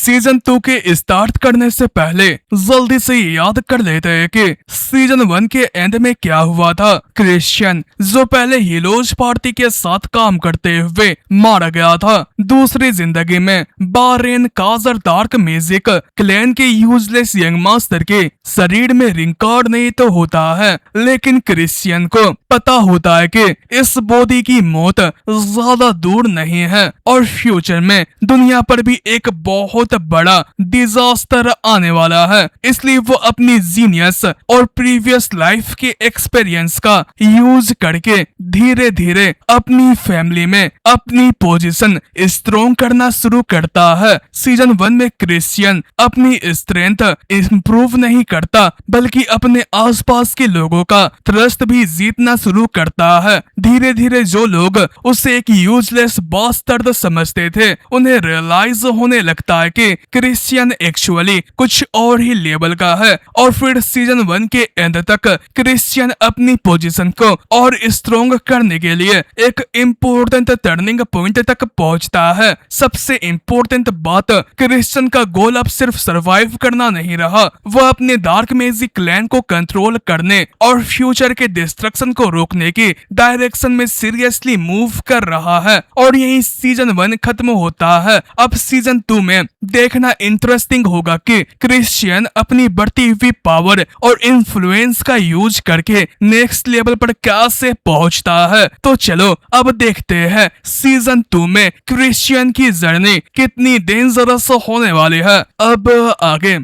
Season 2 के start करने से पहले जल्दी से याद कर लेते हैं कि सीजन 1 के एंड में क्या हुआ था। क्रिश्चियन जो पहले हीलोज पार्टी के साथ काम करते हुए मारा गया था, दूसरी जिंदगी में बारेन काजर डार्क म्यूजिक क्लैन के यूजलेस यंग मास्टर के शरीर में रिंकार्नेट होता है। लेकिन क्रिश्चियन को पता होता है कि इस बॉडी की मौत ज्यादा दूर नहीं है और फ्यूचर में दुनिया पर भी एक बहुत बड़ा डिजास्टर आने वाला है। इसलिए वो अपनी जीनियस और प्रीवियस लाइफ के एक्सपीरियंस का यूज करके धीरे धीरे अपनी फैमिली में अपनी पोजीशन स्ट्रॉन्ग करना शुरू करता है। सीजन 1 में क्रिश्चियन अपनी स्ट्रेंथ इंप्रूव नहीं करता बल्कि अपने आसपास के लोगों का ट्रस्ट भी जीतना शुरू करता है। धीरे धीरे जो लोग उसे एक यूजलेस बास्टर्ड समझते थे उन्हें रियलाइज होने लगता है कि क्रिश्चियन एक्चुअली कुछ और ही लेवल का है। और फिर सीजन 1 के एंड तक क्रिश्चियन अपनी पोजीशन को और स्ट्रॉन्ग करने के लिए एक इम्पोर्टेंट टर्निंग पॉइंट तक पहुंचता है। सबसे इम्पोर्टेंट बात, क्रिश्चियन का गोल अब सिर्फ सरवाइव करना नहीं रहा, वह अपने डार्क मैजिक क्लैन को कंट्रोल करने और फ्यूचर के डिस्ट्रक्शन को रोकने की डायरेक्शन में सीरियसली मूव कर रहा है। और यही सीजन 1 खत्म होता है। अब सीजन 2 में देखना इंटरेस्टिंग होगा कि क्रिश्चियन अपनी बढ़ती हुई पावर और इन्फ्लुएंस का यूज करके नेक्स्ट लेवल पर कैसे पहुंचता है। तो चलो अब देखते हैं सीजन 2 में क्रिश्चियन की जर्नी कितनी डेंजरस होने वाली है। अब आगे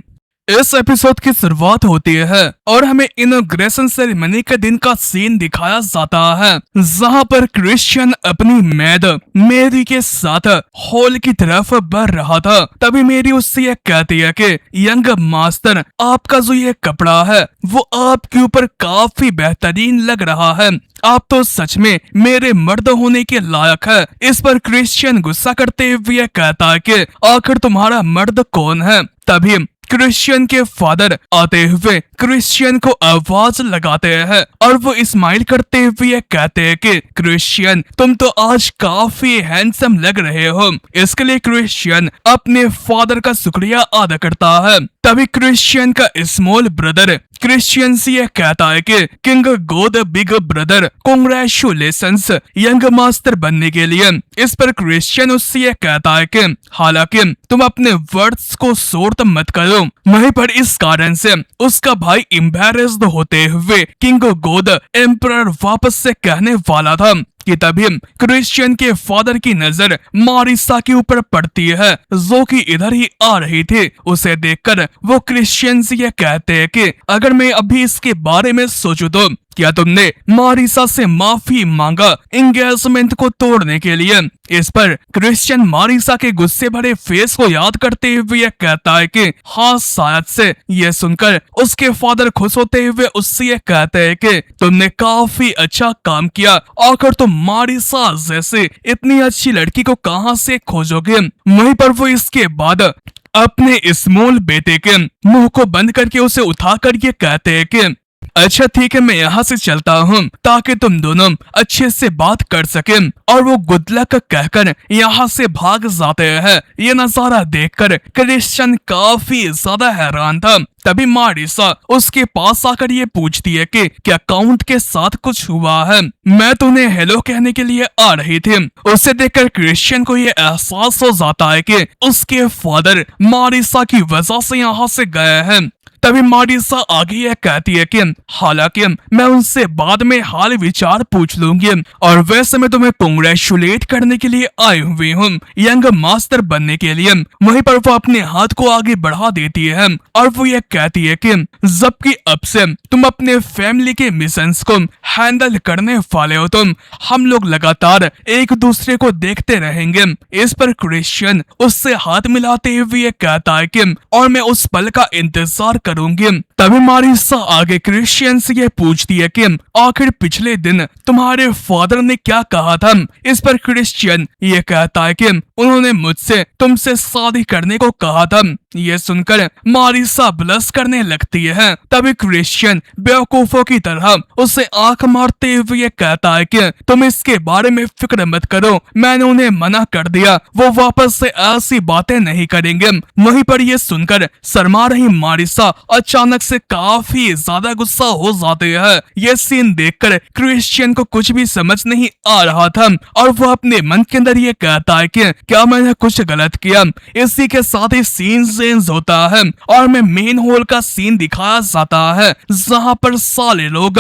इस एपिसोड की शुरुआत होती है और हमें इनॉग्रेशन सेरेमनी के दिन का सीन दिखाया जाता है, जहां पर क्रिश्चियन अपनी मैड मेरी के साथ हॉल की तरफ बढ़ रहा था। तभी मेरी उससे यह कहती है कि यंग मास्टर, आपका जो ये कपड़ा है वो आपके ऊपर काफी बेहतरीन लग रहा है, आप तो सच में मेरे मर्द होने के लायक है। इस पर क्रिश्चियन गुस्सा करते हुए कहता है कि आखिर तुम्हारा मर्द कौन है। तभी क्रिश्चियन के फादर आते हुए क्रिश्चियन को आवाज लगाते हैं और वो स्माइल करते हुए कहते हैं कि क्रिश्चियन, तुम तो आज काफी हैंडसम लग रहे हो। इसके लिए क्रिश्चियन अपने फादर का शुक्रिया अदा करता है। तभी क्रिश्चियन का स्मॉल ब्रदर क्रिश्चियन से यह कहता है कि king God big brother, congratulations young master बनने के लिए। इस पर क्रिश्चियन उससे यह कहता है कि हालांकि तुम अपने वर्ड्स को शॉर्ट मत करो। वहीं पर इस कारण से उसका भाई एम्बैरेस्ड होते हुए किंग गॉड एम्परर वापस से कहने वाला था कि तभी क्रिश्चियन के फादर की नजर मारिसा के ऊपर पड़ती है जो कि इधर ही आ रही थी। उसे देखकर वो क्रिश्चियन से यह कहते हैं कि अगर मैं अभी इसके बारे में सोचूं तो क्या तुमने मारिसा से माफी मांगा एंगेजमेंट को तोड़ने के लिए। इस पर क्रिश्चियन मारिसा के गुस्से भरे फेस को याद करते हुए यह कहता है कि हाँ शायद से। यह सुनकर उसके फादर खुश होते हुए उससे यह कहते हैं कि तुमने काफी अच्छा काम किया, आखिर तुम मारिसा जैसे इतनी अच्छी लड़की को कहां से खोजोगे। वहीं पर वो इसके बाद अपने स्मॉल बेटे के मुंह को बंद करके उसे उठाकर ये कहते हैं कि अच्छा ठीक है, मैं यहाँ से चलता हूँ ताकि तुम दोनों अच्छे से बात कर सके। और वो गुड लक कहकर यहाँ से भाग जाते हैं। ये नजारा देखकर क्रिश्चियन काफी ज्यादा हैरान था। तभी मारिसा उसके पास आकर ये पूछती है कि क्या काउंट के साथ कुछ हुआ है, मैं तुम्हें हेलो कहने के लिए आ रही थी। उसे देखकर क्रिश्चियन को ये एहसास हो जाता है कि उसके फादर मारिसा की वजह से यहाँ से गए हैं। तभी मारिसा आगे यह कहती है कि हालांकि मैं उनसे बाद में हाल विचार पूछ लूंगी और वैसे मैं तुम्हें कांग्रेचुलेट करने के लिए आई हुई हूँ यंग मास्टर बनने के लिए। वहीं पर वो अपने हाथ को आगे बढ़ा देती है और वो ये कहती है कि जबकि अब से तुम अपने फैमिली के मिशंस को हैंडल करने वाले हो, तुम हम लोग लगातार एक दूसरे को देखते रहेंगे। इस पर क्रिश्चियन उससे हाथ मिलाते हुए कहता है कि और मैं उस पल का इंतजार करूंगी। तभी मारिसा आगे क्रिश्चियन से ये पूछती है कि आखिर पिछले दिन तुम्हारे फादर ने क्या कहा था। इस पर क्रिश्चियन ये कहता है कि उन्होंने मुझसे तुमसे शादी करने को कहा था। ये सुनकर मारिसा ब्लश करने लगती है। तभी क्रिश्चियन बेवकूफों की तरह उसे आंख मारते हुए ये कहता है कि तुम इसके बारे में फिक्र मत करो, मैंने उन्हें मना कर दिया, वो वापस से ऐसी बातें नहीं करेंगे। वहीं पर ये सुनकर शर्मा रही मारिसा अचानक से काफी ज्यादा गुस्सा हो जाती है। ये सीन देखकर क्रिश्चियन को कुछ भी समझ नहीं आ रहा था और वो अपने मन के अंदर ये कहता है कि क्या मैंने कुछ गलत किया। इसी के साथ ही सीन चेंज होता है और मैं मेन हॉल का सीन दिखाया जाता है जहां पर सारे लोग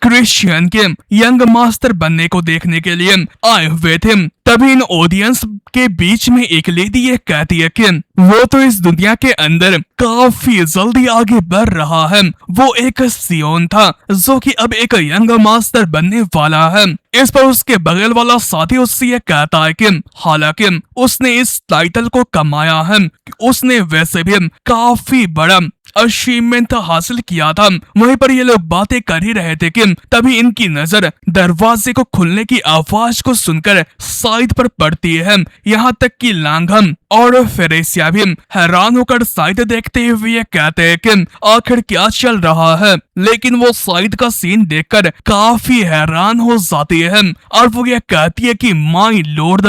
क्रिश्चियन के यंग मास्टर बनने को देखने के लिए आए हुए थे। तभी इन ऑडियंस के बीच में एक लेडी ये कहती है कि वो तो इस दुनिया के अंदर काफी जल्दी आगे बढ़ रहा है। वो एक सियोन था जो कि अब एक यंग मास्टर बनने वाला है। इस पर उसके बगल वाला साथी उससे ये कहता है कि हालांकि उसने इस टाइटल को कमाया है, उसने वैसे भी काफी बड़ा अचीवमेंट हासिल किया था। वहीं पर ये लोग बातें कर ही रहे थे कि तभी इनकी नजर दरवाजे को खुलने की आवाज को सुनकर साइड पर पड़ती है। यहाँ तक कि लांघम और फेरेसिया भी हैरान होकर साइड देखते हुए ये कहते हैं कि आखिर क्या चल रहा है, लेकिन वो साइड का सीन देखकर काफी हैरान हो जाती है और वो ये कहती है कि माय लॉर्ड,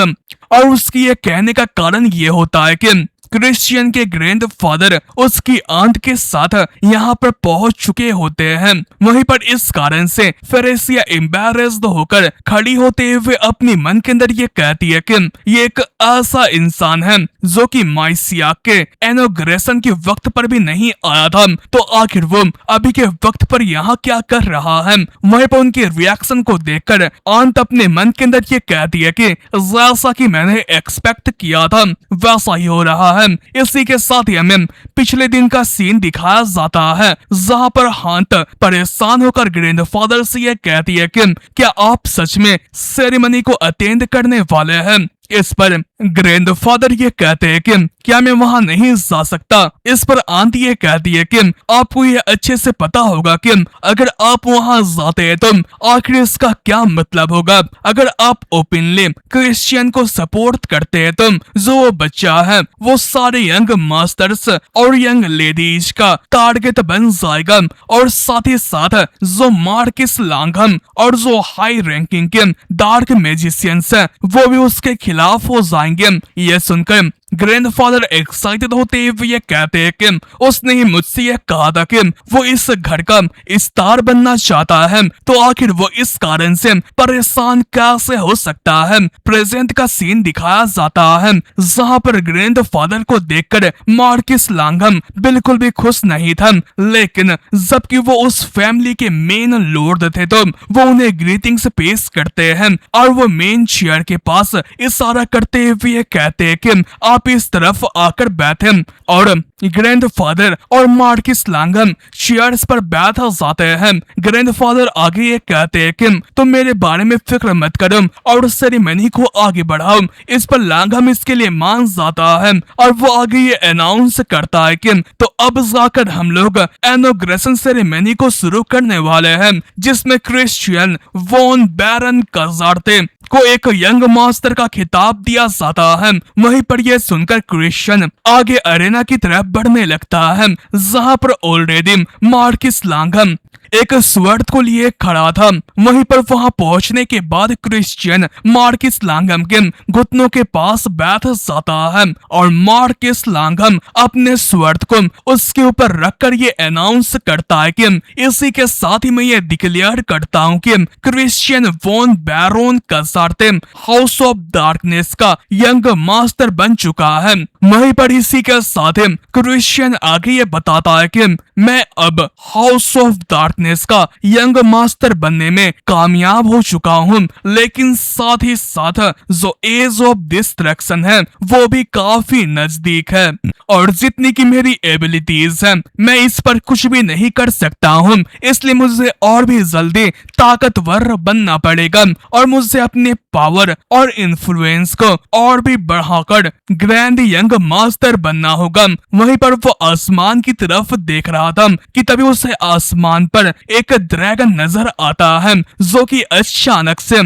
और उसकी ये कहने का कारण ये होता है कि क्रिश्चियन के ग्रैंडफादर उसकी आंट के साथ यहाँ पर पहुंच चुके होते हैं। वहीं पर इस कारण से फेरेसिया एम्बैरेस्ड होकर खड़ी होते हुए अपनी मन के अंदर ये कहती है कि ये एक ऐसा इंसान है जो कि माइसिया के इनॉग्रेशन के वक्त पर भी नहीं आया था, तो आखिर वो अभी के वक्त पर यहाँ क्या कर रहा है। वहीं पर उनके रिएक्शन को देखकर आंट अपने मन के अंदर ये कहती है कि जैसा कि मैंने एक्सपेक्ट किया था वैसा ही हो रहा है। इसी के साथ ही हमें पिछले दिन का सीन दिखाया जाता है जहां पर हंट परेशान होकर ग्रैंडफादर से यह कहती है कि क्या आप सच में सेरेमनी को अटेंड करने वाले हैं। इस पर ग्रैंडफादर ये कहते हैं कि क्या मैं वहां नहीं जा सकता। इस पर आंट ये कहती है कि आपको ये अच्छे से पता होगा कि अगर आप वहां जाते हैं तो आखिर इसका क्या मतलब होगा। अगर आप ओपनली क्रिश्चियन को सपोर्ट करते हैं तो जो वो बच्चा है वो सारे यंग मास्टर्स और यंग लेडीज का टारगेट बन जाएगा, और साथ ही साथ जो मार्किस लांघम और जो हाई रैंकिंग के डार्क मैजिशियंस है वो भी उसके खिलाफ हो जाएंगे। यह सुनकर ग्रैंडफादर एक्साइटेड होते हुए ये कहते हैं कि उसने ही मुझसे यह कहा था कि वो इस घर का स्टार बनना चाहता है, तो आखिर वो इस कारण से परेशान कैसे हो सकता है। प्रेजेंट का सीन दिखाया जाता है जहां पर ग्रैंडफादर को देखकर मार्किस लांघम बिल्कुल भी खुश नहीं था, लेकिन जबकि वो उस फैमिली के मेन लॉर्ड थे तो वो उन्हें ग्रीटिंग्स पेश करते हैं और वो मेन चेयर के पास इशारा करते हुए कहते हैं कि आप इस तरफ आकर बैठे, और ग्रैंडफादर और मार्किस लांघम चेयर्स पर बैठ जाते हैं। ग्रैंडफादर आगे ये कहते हैं कि तुम मेरे बारे में फिक्र मत करो और सेरेमनी को आगे बढ़ाओ। इस पर लांघम इसके लिए मान जाता है और वो आगे ये अनाउंस करता है कि तो अब जाकर हम लोग इनॉग्रेशन सेरेमनी को शुरू करने वाले हैं, जिसमें क्रिश्चियन वॉन बैरन कजार्टे को एक यंग मास्टर का खिताब दिया जाता है। वहीं पर यह सुनकर क्रिश्चियन आगे अरेना की तरफ बढ़ने लगता है जहां पर ऑलरेडी मार्किस लांघम एक स्वर्ड को लिए खड़ा था। वहीं पर वहां पहुंचने के बाद क्रिश्चियन मार्किस लांघम के घुटनों के पास बैठ जाता है और मार्किस लांघम अपने स्वर्ड को उसके ऊपर रखकर ये अनाउंस करता है कि इसी के साथ ही मैं ये डिक्लेयर करता हूं कि Christian von Baron Kazarte house of darkness का यंग मास्टर बन चुका है। वहीं पर इसी के साथ ही क्रिश्चियन आगे ये बताता है कि मैं अब हाउस ऑफ डार्कनेस का यंग मास्टर बनने में कामयाब हो चुका हूँ, लेकिन साथ ही साथ जो एज ऑफ डिस्ट्रक्शन है वो भी काफी नजदीक है, और जितनी की मेरी एबिलिटीज है मैं इस पर कुछ भी नहीं कर सकता हूँ, इसलिए मुझे और भी जल्दी ताकतवर बनना पड़ेगा और मुझे अपने पावर और इन्फ्लुएंस को और भी बढ़ाकर ग्रैंड यंग मास्टर बनना होगा। वहीं पर वो आसमान की तरफ देख रहा था कि तभी उसे आसमान पर एक ड्रैगन नजर आता है जो कि अचानक से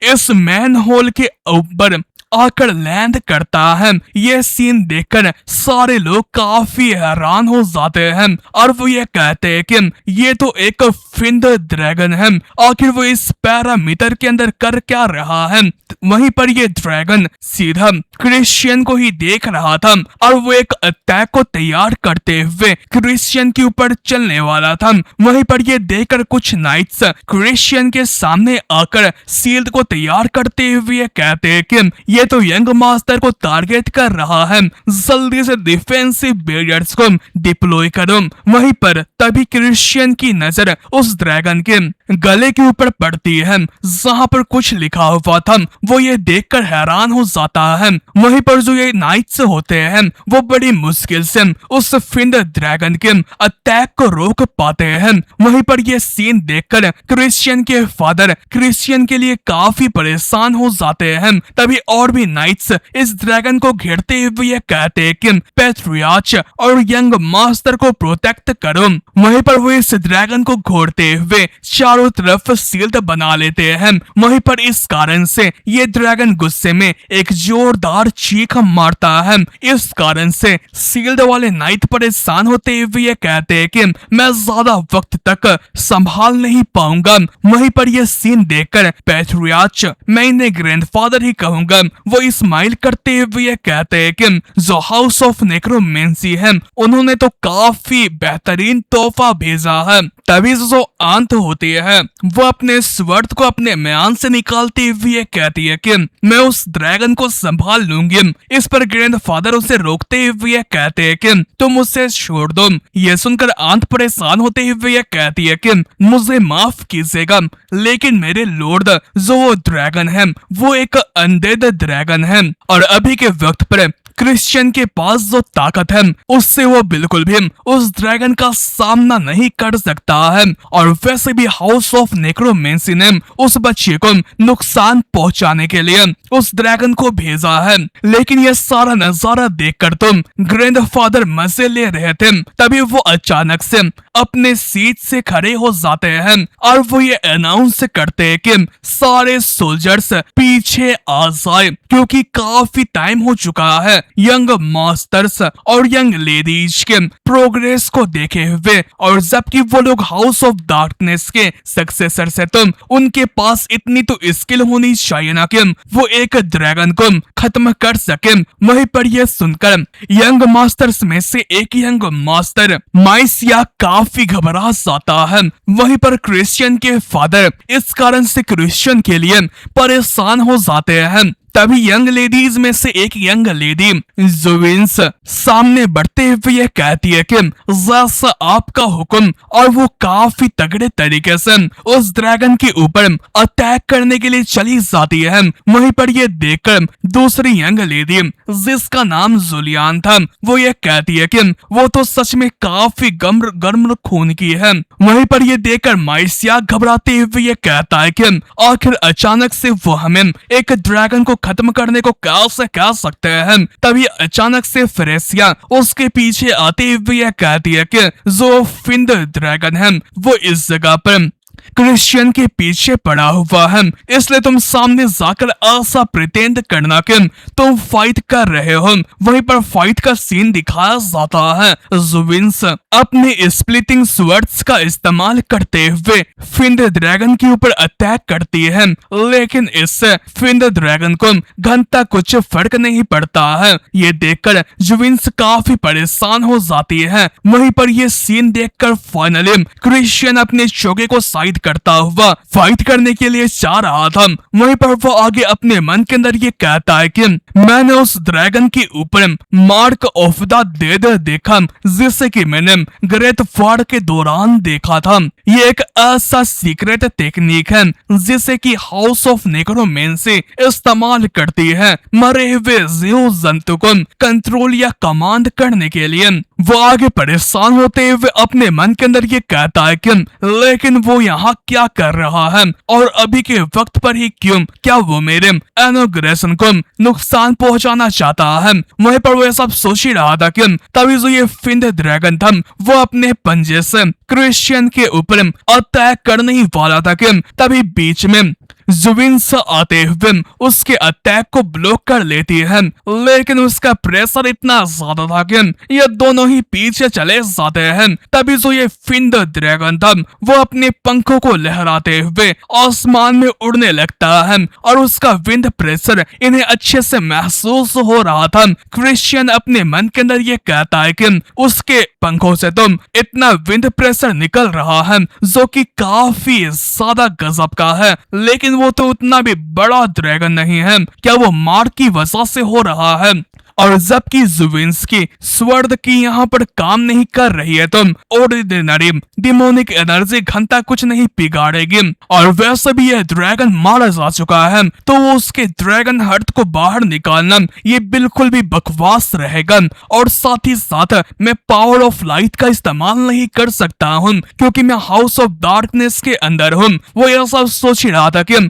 इस मैन होल के ऊपर आकर लैंड करता है। ये सीन देखकर सारे लोग काफी हैरान हो जाते हैं और वो ये कहते हैं कि ये तो एक फिंड ड्रैगन है, आखिर वो इस पैरामीटर के अंदर कर क्या रहा है। वहीं पर ये ड्रैगन सीधा क्रिश्चियन को ही देख रहा था और वो एक अटैक को तैयार करते हुए क्रिश्चियन के ऊपर चलने वाला था। वहीं पर ये देखकर कुछ नाइट्स क्रिश्चियन के सामने आकर शील्ड को तैयार करते हुए कहते हैं कि ये तो यंग मास्टर को टारगेट कर रहा है, जल्दी से डिफेंसिव बैरियर्स को डिप्लॉय करो। वहीं पर तभी क्रिश्चियन की नजर उस ड्रैगन के गले के ऊपर पड़ती है जहां पर कुछ लिखा हुआ था। वो ये देखकर हैरान हो जाता है। वहीं पर जो ये नाइट्स होते हैं वो बड़ी मुश्किल से उस फिंड ड्रैगन के अटैक को रोक पाते हैं। वहीं पर ये सीन देखकर क्रिश्चियन के फादर क्रिश्चियन के लिए काफी परेशान हो जाते हैं। तभी और भी नाइट्स इस ड्रैगन को घेरते हुए ये कहते हैं कि पैट्रियार्च और यंग मास्टर को प्रोटेक्ट करो। वहीं पर वो इस ड्रैगन को घोरते हुए चारों तरफ शील्ड बना लेते हैं। वहीं पर इस कारण से ये ड्रैगन गुस्से में एक जोरदार चीख मारता है। इस कारण से शील्ड वाले नाइट परेशान होते हुए ये कहते हैं कि मैं ज्यादा वक्त तक संभाल नहीं पाऊंगा। वहीं पर यह सीन देखकर पैट्रियार्च, मैं इन्हें ग्रैंडफादर ही कहूंगा, वो स्माइल करते हुए ये कहते हैं कि जो हाउस ऑफ नेक्रोमेंसी है उन्होंने तो काफी बेहतरीन तोहफा भेजा है। तभी जो आंत होती है वो अपने स्वर्ड को अपने म्यान से निकालते हुए कहती है कि मैं उस ड्रैगन को संभाल लूंगी। इस पर ग्रैंडफादर उसे रोकते हुए कहते हैं कि तुम उसे छोड़ दो। ये सुनकर आंत परेशान होते हुए कहती है कि मुझे माफ कीजिएगा, लेकिन मेरे लॉर्ड जो वो ड्रैगन है वो एक अनडेड ड्रैगन है और अभी के वक्त पर क्रिश्चियन के पास जो ताकत है उससे वो बिल्कुल भी उस ड्रैगन का सामना नहीं कर सकता है। और वैसे भी हाउस ऑफ नेक्रोमेंसी ने उस बच्चे को नुकसान पहुंचाने के लिए उस ड्रैगन को भेजा है। लेकिन ये सारा नजारा देखकर तुम ग्रैंडफादर मजे ले रहे थे। तभी वो अचानक से अपने सीट से खड़े हो जाते हैं और वो ये अनाउंस करते हैं कि सारे सोल्जर्स पीछे आ जाए, क्योंकि काफी टाइम हो चुका है यंग मास्टर्स और यंग लेडीज के प्रोग्रेस को देखे हुए। और जबकि वो लोग हाउस ऑफ डार्कनेस के सक्सेसर से तुम उनके पास इतनी तो स्किल होनी चाहिए ना कि वो एक ड्रैगन को खत्म कर सके। वहीं पर यह सुनकर यंग मास्टर्स में से एक यंग मास्टर माइसिया काफी घबरा जाता है। वहीं पर क्रिश्चियन के फादर इस कारण से क्रिश्चियन के लिए परेशान हो जाते हैं। तभी यंग लेडीज में से एक यंग लेडी जोविंस सामने बढ़ते हुए यह कहती है कि जैसा आपका हुक्म, और वो काफी तगड़े तरीके से उस ड्रैगन के ऊपर अटैक करने के लिए चली जाती है। वहीं पर यह देखकर दूसरी यंग लेडी जिसका नाम जुलियान था वो ये कहती है कि वो तो सच में काफी गर्म खून की है। वहीं पर यह देखकर माइसिया घबराते हुए ये कहता है कि आखिर अचानक से वो हमें एक ड्रैगन को खत्म करने को कैसे कह सकते हैं। तभी अचानक से फ्रेसिया उसके पीछे आते हुए यह कहती है कि जो फिंड ड्रैगन है वो इस जगह पर क्रिश्चियन के पीछे पड़ा हुआ है, इसलिए तुम सामने जाकर ऐसा प्रिटेंड करना कि तुम फाइट कर रहे हो। वहीं पर फाइट का सीन दिखाया जाता है। जुविंस अपने स्प्लिटिंग स्वर्ड्स का इस्तेमाल करते हुए फिंड ड्रैगन के ऊपर अटैक करती है, लेकिन इससे फिंड ड्रैगन को घंटा कुछ फर्क नहीं पड़ता है। ये देखकर जुविंस काफी परेशान हो जाती है। वहीं पर यह सीन देखकर फाइनली क्रिश्चियन अपने चोगे को साइड करता हुआ फाइट करने के लिए चाह रहा था। वहीं पर वो आगे अपने मन के अंदर ये कहता है कि मैंने उस ड्रैगन के ऊपर मार्क ऑफ द डेड देखा, जिसे कि मैंने ग्रेट फाड़ के दौरान देखा था। ये एक ऐसा सीक्रेट टेक्निक है जिसे कि हाउस ऑफ नेक्रोमेंसी इस्तेमाल करती है मरे हुए जीव जंतु को कंट्रोल या कमांड करने के लिए। वो आगे परेशान होते हुए अपने मन के अंदर ये कहता है कि लेकिन वो यहाँ क्या कर रहा है और अभी के वक्त पर ही क्यों, क्या वो मेरे एनोग्रेशन को नुकसान पहुंचाना चाहता है। वहीं पर वो ये सब सोच ही रहा था कि तभी जो ये फिंड ड्रैगन था वो अपने पंजे से क्रिश्चियन के ऊपर अटैक करने ही वाला था कि तभी बीच में जुविन्स आते हुए उसके अटैक को ब्लॉक कर लेती है, लेकिन उसका प्रेशर इतना ज्यादा था कि ये दोनों ही पीछे चले जाते हैं। तभी जो ये फिंड ड्रैगन था वो अपने पंखों को लहराते हुए आसमान में उड़ने लगता है और उसका विंड प्रेशर इन्हें अच्छे से महसूस हो रहा था। क्रिश्चियन अपने मन के अंदर ये कहता है कि उसके पंखों से तो इतना विंड प्रेशर निकल रहा है जो कि काफी ज्यादा गजब का है, लेकिन वो तो उतना भी बड़ा ड्रैगन नहीं है। क्या वो मार की वजह से हो रहा है? और जबकि जुविन्स्की स्वर्ड की यहाँ पर काम नहीं कर रही है तो ऑर्डिनरी डिमोनिक एनर्जी घंटा कुछ नहीं बिगाड़ेगी। और वैसे भी यह ड्रैगन मारा जा चुका है तो वो उसके ड्रैगन हर्ट को बाहर निकालना ये बिल्कुल भी बकवास रहेगा। और साथ ही साथ मैं पावर ऑफ लाइट का इस्तेमाल नहीं कर सकता हूँ क्योंकि मैं हाउस ऑफ डार्कनेस के अंदर हूँ। वो यह सब सोच ही रहा था कि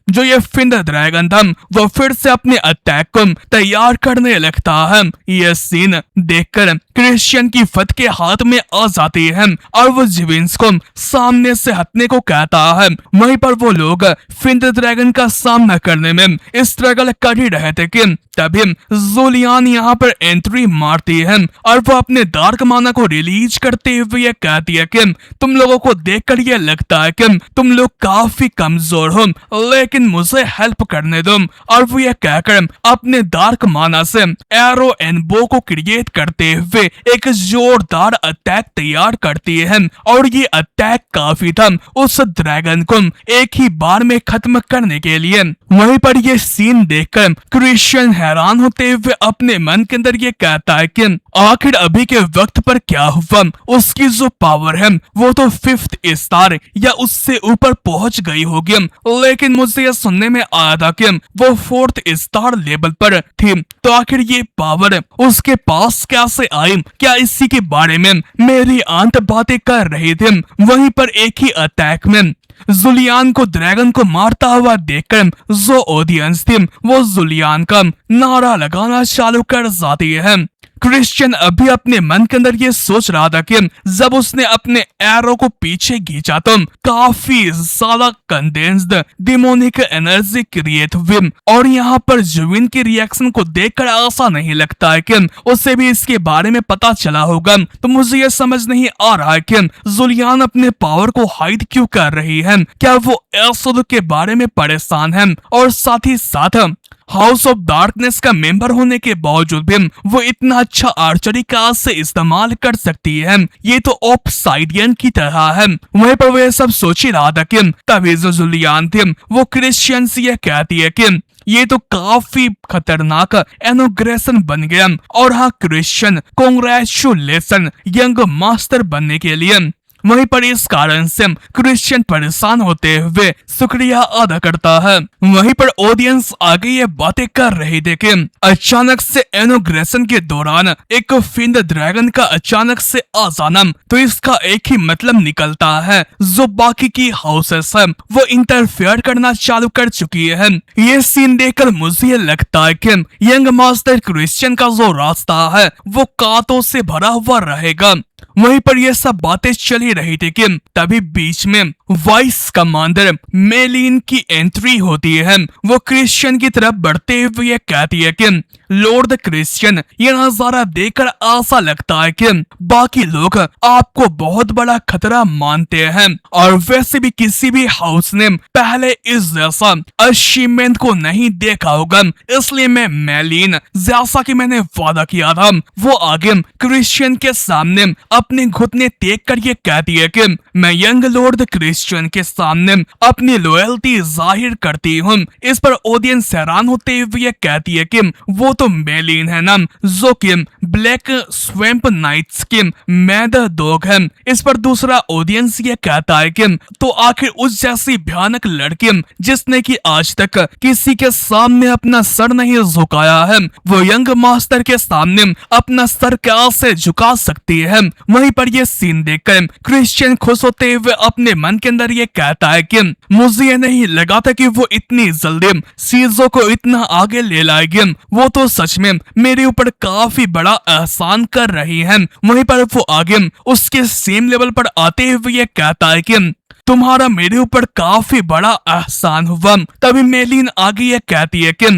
जो ये फिंड ड्रैगन था वो फिर से अपने अटैक को तैयार करने लगता है। ये सीन देखकर क्रिश्चियन की फट के हाथ में आ जाती है और वो जुविन्स को सामने से हटने को कहता है। वहीं पर वो लोग फिंड ड्रैगन का सामना करने में स्ट्रगल कर ही रहे थे कि तभी जुलियन यहाँ पर एंट्री मारती है और वो अपने डार्क माना को रिलीज करते हुए ये कहती है कि तुम लोगों को देखकर ये लगता है कि तुम लोग काफी कमजोर हो, लेकिन मुझे हेल्प करने दो। और वो ये कहकर अपने डार्क माना से एरो एंड बो को क्रिएट करते हुए एक जोरदार अटैक तैयार करती है और ये अटैक काफी था उस ड्रैगन को एक ही बार में खत्म करने के लिए। वहीं पर ये सीन देखकर क्रिश्चियन हैरान होते हुए अपने मन के अंदर ये कहता है कि आखिर अभी के वक्त पर क्या हुआ। उसकी जो पावर है वो तो 5th स्टार या उससे ऊपर पहुंच गई होगी, लेकिन मुझे यह सुनने में आया था कि वो 4th स्टार लेवल पर थी। तो आखिर ये पावर उसके पास कैसे आई? क्या इसी के बारे में मेरी आंट बातें कर रही थी। वहीं पर एक ही अटैक में जुलियन को ड्रैगन को मारता हुआ देखकर जो ऑडियंस थी वो जुलियन का नारा लगाना चालू कर जाती है। क्रिश्चियन अभी अपने मन के अंदर ये सोच रहा था कि जब उसने अपने एरो को पीछे खींचा तो काफी ज्यादा कंडेंस्ड डिमोनिक एनर्जी क्रिएट हुई। और यहाँ पर जुविन की रिएक्शन को देखकर ऐसा नहीं लगता है कि उसे भी इसके बारे में पता चला होगा। तो मुझे ये समझ नहीं आ रहा है कि जुलियन अपने पावर को हाइड क्यों कर रही है। क्या वो एसोद के बारे में परेशान है और साथ ही साथ हाउस ऑफ डार्कनेस का मेंबर होने के बावजूद भी वो इतना अच्छा आर्चरी का से इस्तेमाल कर सकती है? ये तो ऑफसाइडियन की तरह है। वहीं पर वो ये सब सोच ही रहा था कि तभी जो जुलियन थी वो क्रिश्चियन से ये कहती है कि ये तो काफी खतरनाक एनोग्रेशन बन गया। और हाँ क्रिश्चियन, कांग्रेचुलेशन यंग मास्टर बनने के लिए। वहीं पर इस कारण से क्रिश्चियन परेशान होते हुए शुक्रिया अदा करता है। वहीं पर ऑडियंस आगे ये बातें कर रही थी कि अचानक से इनॉग्रेशन के दौरान एक फिंड ड्रैगन का अचानक से आ जाना, तो इसका एक ही मतलब निकलता है, जो बाकी की हाउसेस है वो इंटरफेयर करना चालू कर चुकी है। ये सीन देखकर मुझे लगता है कि यंग मास्टर क्रिश्चियन का जो रास्ता है वो कांटों से भरा हुआ रहेगा। वहीं पर ये सब बातें चल ही रही थी कि तभी बीच में वाइस कमांडर मेलिन की एंट्री होती है। वो क्रिश्चियन की तरफ बढ़ते हुए ये कहती है कि लॉर्ड क्रिश्चियन, ये नजारा देखकर ऐसा लगता है कि बाकी लोग आपको बहुत बड़ा खतरा मानते हैं और वैसे भी किसी भी हाउस ने पहले इस जैसा अचीवमेंट को नहीं देखा होगा। इसलिए मैं मेलिन, जैसा कि मैंने वादा किया था, वो आगे क्रिश्चियन के सामने अपने घुटने टेक कर ये कहती है कि मैं यंग लॉर्ड क्रिश्चियन के सामने अपनी लॉयल्टी जाहिर करती हूँ। इस पर ऑडियंस हैरान होते हुए ये कहती है कि वो तो मेलिन है ना, जो कि ब्लैक स्वैम्प नाइट्स की मैड डॉग है। इस पर दूसरा ऑडियंस ये कहता है कि तो आखिर उस जैसी भयानक लड़की जिसने कि आज तक किसी के सामने अपना सर नहीं झुकाया है, वो यंग मास्टर के सामने अपना सर कैसे झुका सकती है। वहीं पर ये सीन देखकर क्रिश्चियन खुश होते हुए अपने मन के अंदर ये कहता है कि मुझे ये नहीं लगा था कि वो इतनी जल्दी चीजों को इतना आगे ले लाएगी। वो तो सच में मेरे ऊपर काफी बड़ा एहसान कर रही है। वहीं पर वो आगे उसके सेम लेवल पर आते हुए ये कहता है कि तुम्हारा मेरे ऊपर काफी बड़ा एहसान हुआ। तभी मेलिन आगे ये कहती है कि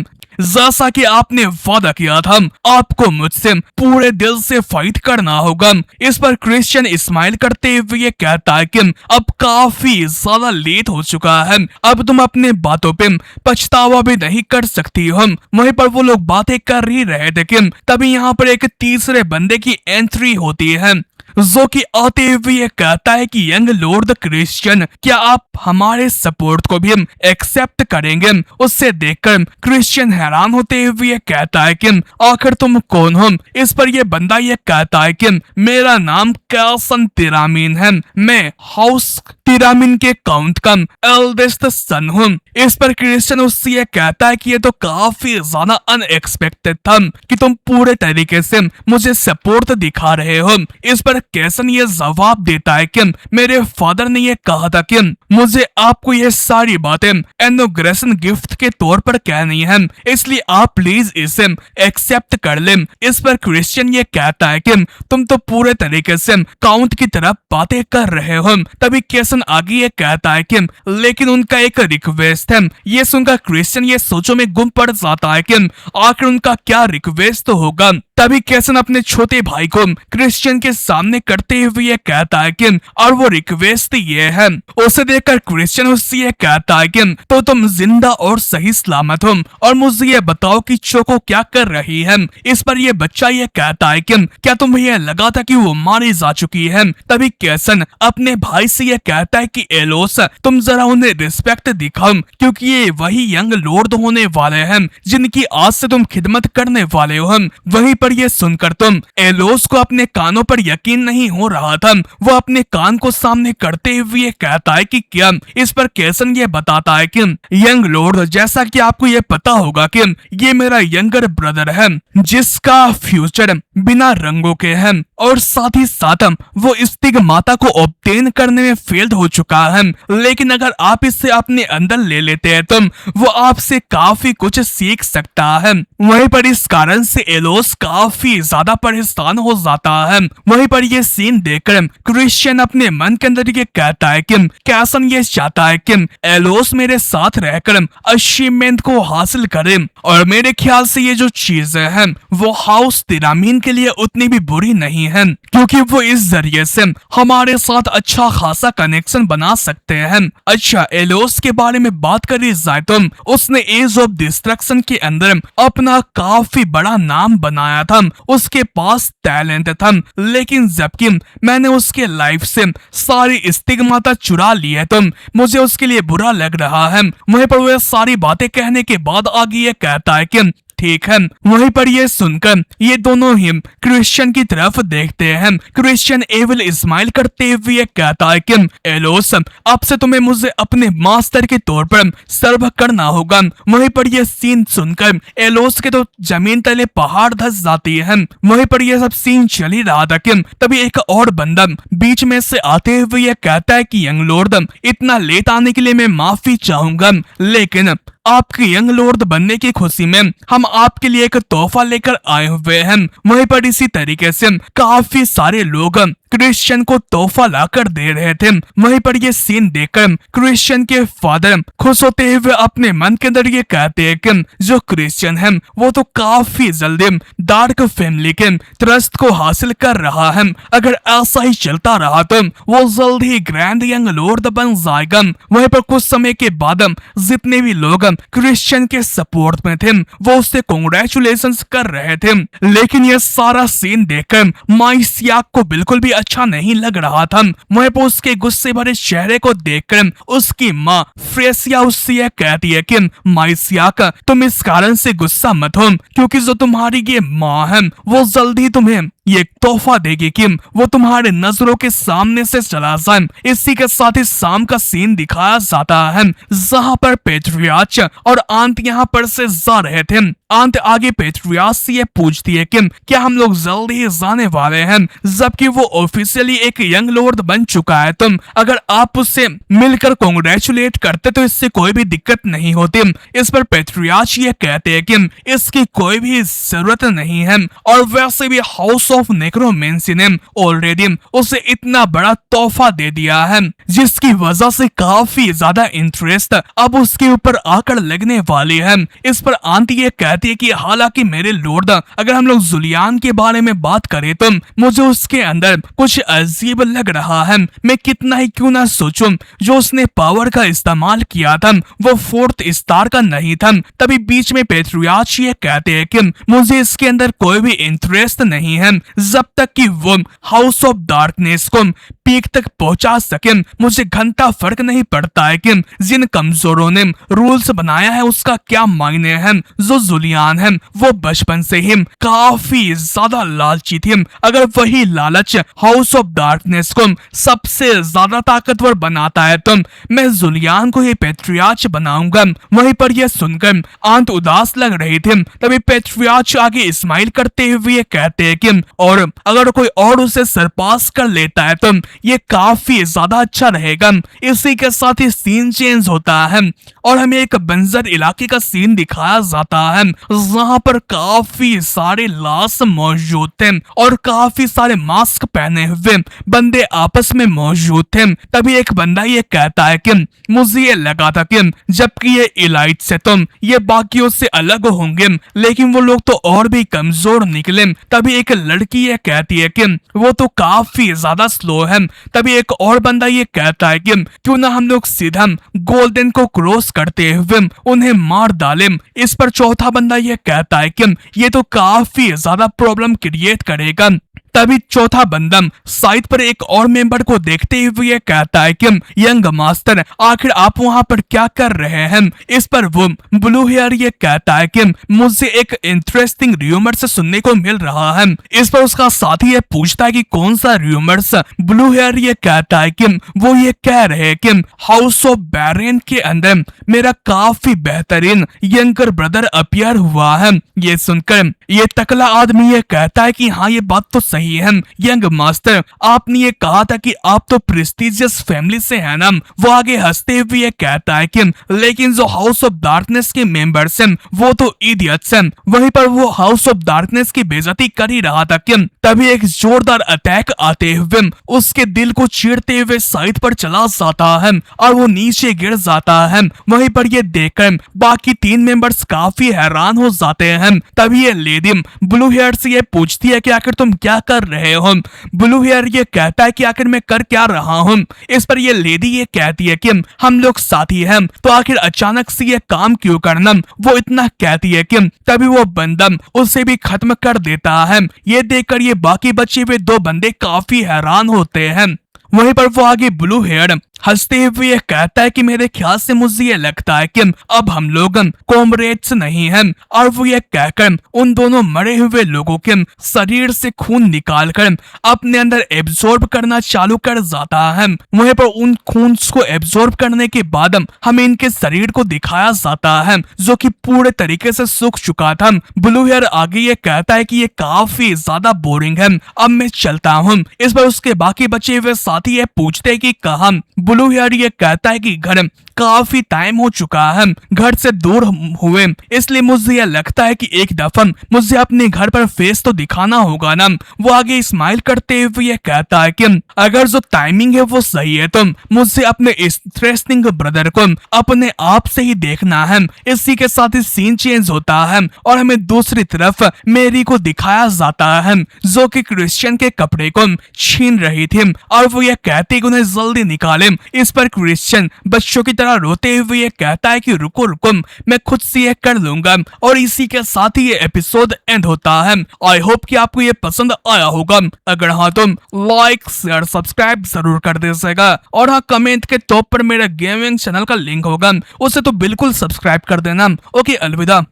जैसा कि आपने वादा किया था, आपको मुझसे पूरे दिल से फाइट करना होगा। इस पर क्रिश्चियन स्माइल करते हुए ये कहता है कि अब काफी ज्यादा लेट हो चुका है, अब तुम अपने बातों पे पछतावा भी नहीं कर सकती हो। वहीं पर वो लोग बातें कर ही रहे थे कि तभी यहाँ पर एक तीसरे बंदे की एंट्री होती है, जो कि आते हुए ये कहता है कि यंग लॉर्ड क्रिश्चियन, क्या आप हमारे सपोर्ट को भी एक्सेप्ट करेंगे? उससे देखकर क्रिश्चियन हैरान होते हुए ये कहता है कि आखिर तुम कौन हो? इस पर ये बंदा ये कहता है कि मेरा नाम कैसन तिरामिन है, मैं हाउस तिरामिन के काउंट का एल्डेस्ट सन हूँ। इस पर क्रिश्चियन उससे ये कहता है कि ये तो काफी ज्यादा अनएक्सपेक्टेड था कि तुम पूरे तरीके से मुझे सपोर्ट दिखा रहे हो। इस पर कैसन ये जवाब देता है कि मेरे फादर ने ये कहा था कि मुझे आपको ये सारी बातें इनॉग्रेशन गिफ्ट के तौर पर कहनी है, इसलिए आप प्लीज इसे एक्सेप्ट कर लें। इस पर क्रिश्चियन ये कहता है कि तुम तो पूरे तरीके से काउंट की तरफ बातें कर रहे हो। तभी कैसन आगे ये कहता है कि लेकिन उनका एक रिक्वेस्ट है। ये सुनकर क्रिश्चियन ये सोचों में गुम पड़ जाता है कि आखिर उनका क्या रिक्वेस्ट तो होगा। तभी कैसन अपने छोटे भाई को क्रिश्चियन के सामने करते हुए ये कहता है कि और वो रिक्वेस्ट ये है। उसे देखकर क्रिश्चियन उससे ये कहता है कि तो तुम जिंदा और सही सलामत हो और मुझे ये बताओ कि चोको क्या कर रही है। इस पर ये बच्चा ये कहता है कि क्या तुम्हें यह लगा था कि वो मारी जा चुकी है? तभी कैसन अपने भाई से ये कहता है कि एलोस, तुम जरा उन्हें रिस्पेक्ट दिखाओ, क्योंकि ये वही यंग लॉर्ड होने वाले हैं जिनकी आज से तुम खिदमत करने वाले हो। वहीं पर ये सुनकर तुम एलोस को अपने कानों पर यकीन नहीं हो रहा था। वो अपने कान को सामने करते हुए कहता है कि क्या? इस पर कैसन ये बताता है कि यंग लॉर्ड, जैसा कि आपको ये पता होगा कि ये मेरा यंगर ब्रदर है जिसका फ्यूचर बिना रंगों के है और साथ ही साथ वो स्टिग्माता को ऑब्टेन करने में फेल्ड हो चुका है, लेकिन अगर आप इसे अपने अंदर ले लेते हैं तो वो आपसे काफी कुछ सीख सकता है। वहीं पर इस कारण से एलोस काफी ज्यादा परेशान हो जाता है। वहीं पर ये सीन देखकर क्रिश्चियन अपने मन के अंदर ये कहता है कि कैसन ये चाहता है कि एलोस मेरे साथ रहकर अचीवमेंट को हासिल करे, और मेरे ख्याल से ये जो चीजें हैं वो हाउस तिरामिन के लिए उतनी भी बुरी नहीं है, क्योंकि वो इस जरिए से हमारे साथ अच्छा खासा कनेक्शन बना सकते हैं। अच्छा, एलोस के बारे में बात करी जाए तो उसने एज ऑफ डिस्ट्रक्शन के अंदर अपना काफी बड़ा नाम बनाया था। उसके पास टैलेंट था, लेकिन जबकि मैंने उसके लाइफ से सारी स्टिग्माता चुरा ली है तो मुझे उसके लिए बुरा लग रहा है। वहीं पर वह सारी बातें कहने के बाद आगे ये कहता है कि ठीक है। वहीं पर ये सुनकर ये दोनों ही क्रिश्चियन की तरफ देखते हैं। क्रिश्चियन एविल स्माइल करते हुए कहता है कि एलोस, अब से तुम्हें मुझे अपने मास्टर के तौर पर सर्व करना होगा। वहीं पर ये सीन सुनकर एलोस के तो जमीन तले पहाड़ धस जाती है। वहीं पर ये सब सीन चल ही रहा था कि तभी एक और बंदा बीच में से आते हुए ये कहता है कि यंग लॉर्ड, इतना लेट आने के लिए मैं माफी चाहूंगा, लेकिन आपके यंग लॉर्ड बनने की खुशी में हम आपके लिए एक तोहफा लेकर आए हुए हैं। वहीं पर इसी तरीके से काफी सारे लोग क्रिश्चियन को तोहफा लाकर दे रहे थे। वहीं पर ये सीन देखकर क्रिश्चियन के फादर खुश होते हुए अपने मन के अंदर ये कहते हैं कि जो क्रिश्चियन है वो तो काफी जल्दी डार्क फैमिली के ट्रस्ट को हासिल कर रहा है। अगर ऐसा ही चलता रहा तो वो जल्द ही ग्रैंड यंग लॉर्ड बन जाएगा। वहीं पर कुछ समय के बाद जितने भी लोग क्रिश्चियन के सपोर्ट में थे वो उससे कांग्रेचुलेशंस कर रहे थे, लेकिन ये सारा सीन देखकर माइसियाक को बिल्कुल भी अच्छा नहीं लग रहा था। वहीं पर उसके गुस्से भरे चेहरे को देखकर उसकी माँ फ्रेसिया उससे यह कहती है कि माइसियाक, तुम इस कारण से गुस्सा मत हो, क्योंकि जो तुम्हारी ये माँ है वो जल्दी तुम्हें ये तोहफा देगी कि वो तुम्हारे नजरों के सामने से चला जाए। इसी के साथ ही शाम का सीन दिखाया जाता है जहाँ पर पेट्रियाच और आंट यहाँ पर से जा रहे थे। आंट आगे पेट्रियाच से ये पूछती है कि क्या हम लोग जल्द ही जाने वाले हैं, जबकि वो ऑफिशियली एक यंग लॉर्ड बन चुका है। तुम अगर आप उससे मिलकर कांग्रेचुलेट करते तो इससे कोई भी दिक्कत नहीं होती। इस पर पेट्रियाच ये कहते हैं कि इसकी कोई भी जरूरत नहीं है, और वैसे भी हाउस हाउस ऑफ नेक्रोमेंसी ने ऑलरेडी उसे इतना बड़ा तोहफा दे दिया है, जिसकी वजह से काफी ज्यादा इंटरेस्ट अब उसके ऊपर आकर लगने वाली है। इस पर आंटी ये कहती है कि हालांकि मेरे लॉर्ड, अगर हम लोग जुलियान के बारे में बात करें तो मुझे उसके अंदर कुछ अजीब लग रहा है। मैं कितना ही क्यों ना सोचूं, जो उसने पावर का इस्तेमाल किया था वो 4th स्टार का नहीं था। तभी बीच में पेट्रियार्च ये कहते हैं कि मुझे इसके अंदर कोई भी इंटरेस्ट नहीं है, जब तक कि वो हाउस ऑफ डार्कनेस को पीक तक पहुंचा सके। मुझे घंटा फर्क नहीं पड़ता है कि जिन कमजोरों ने रूल्स बनाया है उसका क्या मायने हैं। जो जुलियान है वो बचपन से ही काफी ज्यादा लालची थी। अगर वही लालच हाउस ऑफ डार्कनेस को सबसे ज्यादा ताकतवर बनाता है तो मैं जुलियान को ही पेट्रियार्च बनाऊंगा। वहीं पर यह सुनकर आंट उदास लग रही थी। तभी पेट्रियार्च आगे स्माइल करते हुए ये कहते हैं कि और अगर कोई और उसे सरपास कर लेता है तो ये काफी ज्यादा अच्छा रहेगा। इसी के साथ ही सीन चेंज होता है और हमें एक बंजर इलाके का सीन दिखाया जाता है, जहां पर काफी सारे लाश मौजूद थे और काफी सारे मास्क पहने हुए बंदे आपस में मौजूद थे। तभी एक बंदा ये कहता है कि मुझे ये लगा था कि जबकि ये इलाइट से तुम ये बाकियों से अलग होंगे, लेकिन वो लोग तो और भी कमजोर निकले। तभी एक लड़की ये कहती है कि वो तो काफी ज्यादा स्लो है। तभी एक और बंदा ये कहता है कि क्यों ना हम लोग सीधा गोल्डन को क्रॉस करते हुए उन्हें मार डालें। इस पर चौथा बंदा ये कहता है कि ये तो काफी ज्यादा प्रॉब्लम क्रिएट करेगा। तभी चौथा बंदा साइड पर एक और मेंबर को देखते हुए ये कहता है कि यंग मास्टर, आखिर आप वहां पर क्या कर रहे हैं। इस पर वो ब्लू हेयर ये कहता है कि मुझे एक इंटरेस्टिंग र्यूमर्स सुनने को मिल रहा है। इस पर उसका साथी ये पूछता है कि कौन सा र्यूमर्स। ब्लू हेयर ये कहता है कि वो ये कह रहे हैं कि हाउस ऑफ बैरन के अंदर मेरा काफी बेहतरीन यंगर ब्रदर अपीयर हुआ है। ये सुनकर ये टकला आदमी ये कहता है कि हाँ ये बात तो सही है यंग मास्टर, आपने ये कहा था कि आप तो प्रेस्टिजियस फैमिली से हैं ना। वो आगे हंसते हुए ये कहता है कि लेकिन जो हाउस ऑफ डार्कनेस के मेंबर्स हैं वो तो इडियट्स हैं। वहीं पर वो हाउस ऑफ डार्कनेस की बेइज्जती कर ही रहा था कि तभी एक जोरदार अटैक आते हुए उसके दिल को चीरते हुए साइड पर चला जाता है और वो नीचे गिर जाता है। वहीं पर ये देखकर बाकी 3 मेंबर्स काफी हैरान हो जाते हैं। तभी ये लेडी ब्लू हेयर से ये पूछती है कि आखिर तुम क्या कर रहे हो। ब्लू हेयर ये कहता है कि आखिर मैं कर क्या रहा हूँ। इस पर ये लेडी ये कहती है कि हम लोग साथी हैं तो आखिर अचानक से ये काम क्यों करना। वो इतना कहती है कि तभी वो बंदा उसे भी खत्म कर देता है। ये देखकर ये बाकी बचे हुए 2 बंदे काफी हैरान होते हैं। वहीं पर वो आगे ब्लू हेयर हंसते हुए ये कहता है कि मेरे ख्याल से मुझे ये लगता है कि अब हम लोग कॉमरेड्स नहीं हैं। और वो ये कहकर उन दोनों मरे हुए लोगों के शरीर से खून निकालकर अपने अंदर एब्जॉर्ब करना चालू कर जाता है। वहीं पर उन खून को एब्जॉर्ब करने के बाद हमें इनके शरीर को दिखाया जाता है जो कि पूरे तरीके से सूख चुका था। ब्लू हेयर आगे ये कहता है कि ये काफी ज्यादा बोरिंग है, अब मैं चलता हूँ। इस पर उसके बाकी बचे हुए साथी ये पूछते हैं कि कहाँ। ब्लू हेयर ये कहता है कि घर काफी टाइम हो चुका है, घर से दूर हुए, इसलिए मुझे यह लगता है कि एक दफा मुझे अपने घर पर फेस तो दिखाना होगा ना। वो आगे स्माइल करते हुए ये कहता है कि अगर जो टाइमिंग है वो सही है तो मुझे अपने इंटरेस्टिंग ब्रदर को अपने आप से ही देखना है। इसी के साथ ही सीन चेंज होता है और हमें दूसरी तरफ मेरी को दिखाया जाता है जो कि क्रिश्चियन के कपड़े को छीन रही थी और वो ये कहती कि उन्हें जल्दी निकाले। इस पर क्रिश्चियन बच्चों की तरह रोते हुए ये कहता है कि रुको रुको, मैं खुद से ये कर लूंगा। और इसी के साथ ही ये एपिसोड एंड होता है। आई होप कि आपको ये पसंद आया होगा। अगर हाँ तो लाइक शेयर सब्सक्राइब जरूर कर दीजिएगा और हाँ कमेंट के टॉप पर मेरा गेमिंग चैनल का लिंक होगा, उसे तो बिल्कुल सब्सक्राइब कर देना। ओके, अलविदा।